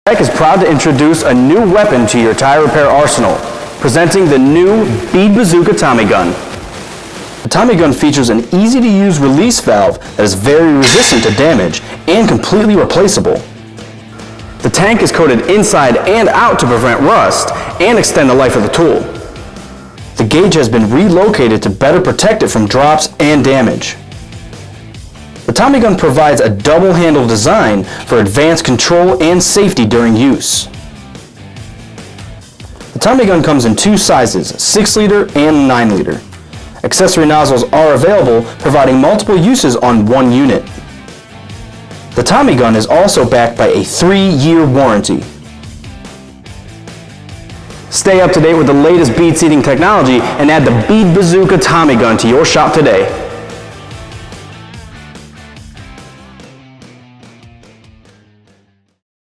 Tech is proud to introduce a new weapon to your tire repair arsenal, presenting the new Bead Bazooka Tommy Gun. The Tommy Gun features an easy-to-use release valve that is very resistant to damage and completely replaceable. The tank is coated inside and out to prevent rust and extend the life of the tool. The gauge has been relocated to better protect it from drops and damage. The Tommy Gun provides a double-handle design for advanced control and safety during use. The Tommy Gun comes in two sizes, 6-liter and 9-liter. Accessory nozzles are available, providing multiple uses on one unit. The Tommy Gun is also backed by a 3-year warranty. Stay up to date with the latest bead seating technology and add the Bead Bazooka Tommy Gun to your shop today.